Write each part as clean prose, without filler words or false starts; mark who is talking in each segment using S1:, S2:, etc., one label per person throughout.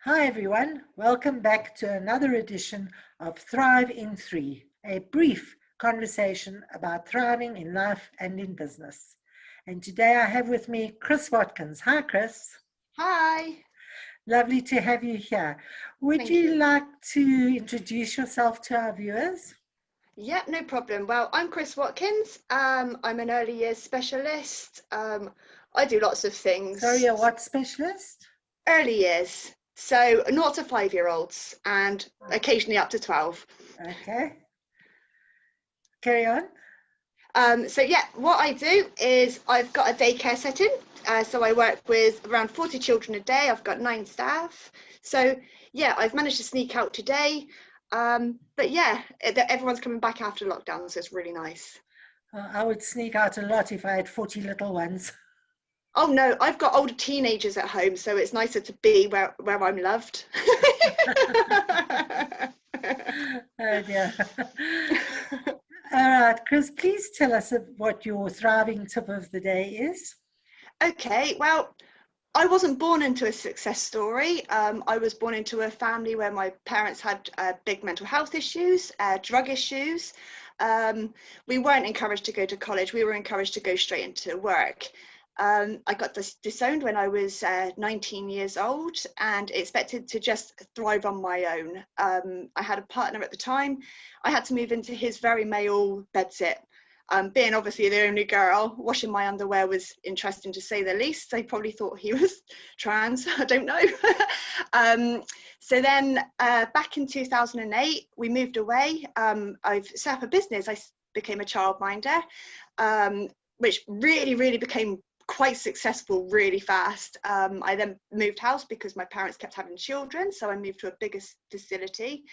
S1: Hi everyone, welcome back to another edition of Thrive in 3, a brief conversation about thriving in life and in business. And today I have with me Chris Watkins. Hi Chris.
S2: Hi.
S1: Lovely to have you here. Would you like to introduce yourself to our viewers?
S2: Yeah, no problem. Well, I'm Chris Watkins. I'm an early years specialist. I do lots of things.
S1: Sorry, a what specialist?
S2: Early years. So 0 to 5-year-olds and occasionally up to 12.
S1: Okay. Carry on.
S2: So yeah, what I do is I've got a daycare setting. So I work with around 40 children a day. I've got 9 staff. So yeah, I've managed to sneak out today. But yeah, everyone's coming back after lockdown, so it's really nice.
S1: I would sneak out a lot if I had 40 little ones.
S2: Oh no, I've got older teenagers at home, so it's nicer to be where I'm loved.
S1: Oh dear. All right, Chris, please tell us what your thriving tip of the day is.
S2: Okay, well, I wasn't born into a success story. I was born into a family where my parents had big mental health issues, drug issues. We weren't encouraged to go to college. We were encouraged to go straight into work. I got disowned when I was 19 years old and expected to just thrive on my own. I had a partner at the time. I had to move into his very male bedsit. Being obviously the only girl, washing my underwear was interesting to say the least. They probably thought he was trans, I don't know. So then back in 2008, we moved away. I've set up a business. I became a childminder, which really became quite successful really fast. I then moved house because my parents kept having children, so I moved to a bigger facility.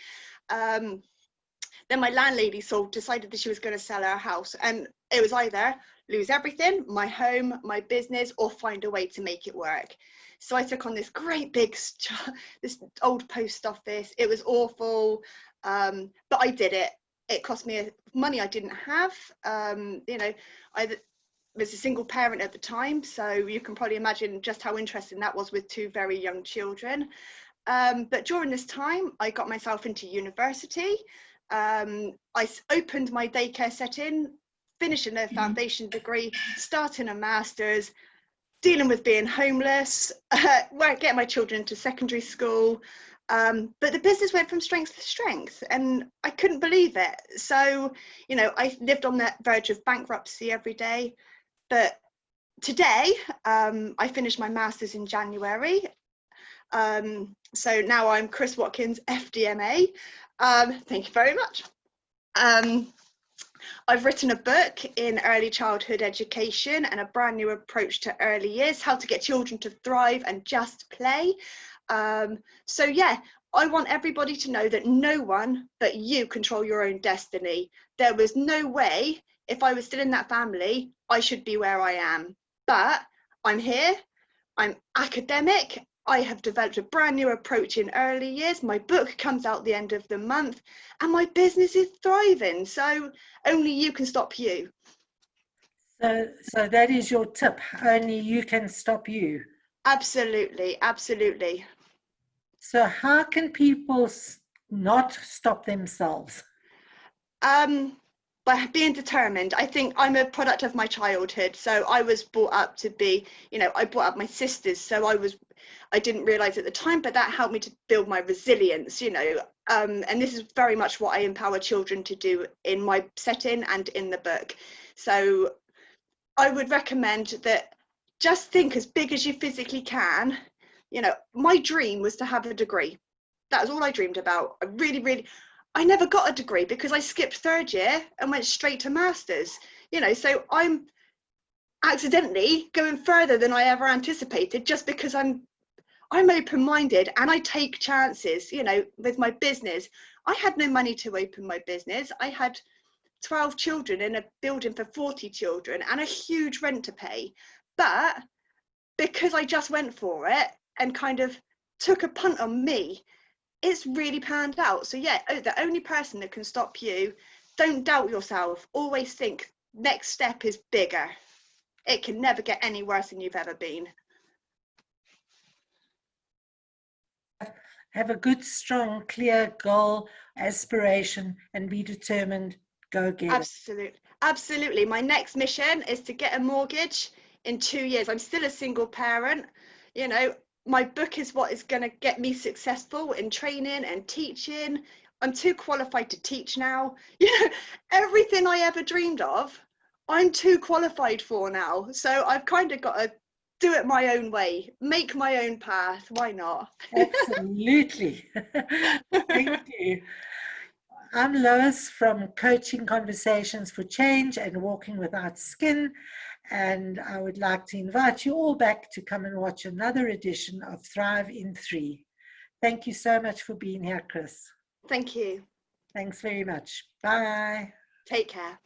S2: Then my landlady decided that she was going to sell her house, and it was either lose everything, my home, my business, or find a way to make it work. So I took on this great big, this old post office. It was awful, but I did it. It cost me money I didn't have. I was a single parent at the time, so you can probably imagine just how interesting that was with 2 very young children. But during this time, I got myself into university. I opened my daycare setting, finishing a foundation degree, starting a master's, dealing with being homeless, getting my children into secondary school. But the business went from strength to strength, and I couldn't believe it. So, I lived on the verge of bankruptcy every day. But today, I finished my master's in January. So now I'm Chris Watkins, FDMA. Thank you very much. I've written a book in early childhood education and a brand new approach to early years, how to get children to thrive and just play. So yeah, I want everybody to know that no one but you control your own destiny. There was no way, if I was still in that family, I should be where I am. But I'm here, I'm academic, I have developed a brand new approach in early years. My book comes out the end of the month and my business is thriving. So only you can stop you.
S1: So that is your tip. Only you can stop you.
S2: Absolutely, absolutely.
S1: So how can people not stop themselves?
S2: By being determined. I think I'm a product of my childhood. So I was brought up to be, I brought up my sisters. So I didn't realize at the time, but that helped me to build my resilience, and this is very much what I empower children to do in my setting and in the book. So I would recommend that just think as big as you physically can. My dream was to have a degree. That was all I dreamed about. I never got a degree because I skipped 3rd year and went straight to masters, so I'm accidentally going further than I ever anticipated just because I'm open-minded and I take chances, with my business. I had no money to open my business. I had 12 children in a building for 40 children and a huge rent to pay. But because I just went for it and kind of took a punt on me, it's really panned out. So yeah, the only person that can stop you, don't doubt yourself. Always think next step is bigger. It can never get any worse than you've ever been.
S1: Have a good, strong, clear goal, aspiration, and be determined. Go get it.
S2: Absolutely. Absolutely. My next mission is to get a mortgage in 2 years. I'm still a single parent. You know, my book is what is going to get me successful in training and teaching. I'm too qualified to teach now. You know, everything I ever dreamed of, I'm too qualified for now. So I've kind of got to do it my own way, make my own path. Why not?
S1: Absolutely. Thank you. I'm Lois from Coaching Conversations for Change and Walking Without Skin. And I would like to invite you all back to come and watch another edition of Thrive in 3. Thank you so much for being here, Chris.
S2: Thank you.
S1: Thanks very much. Bye.
S2: Take care.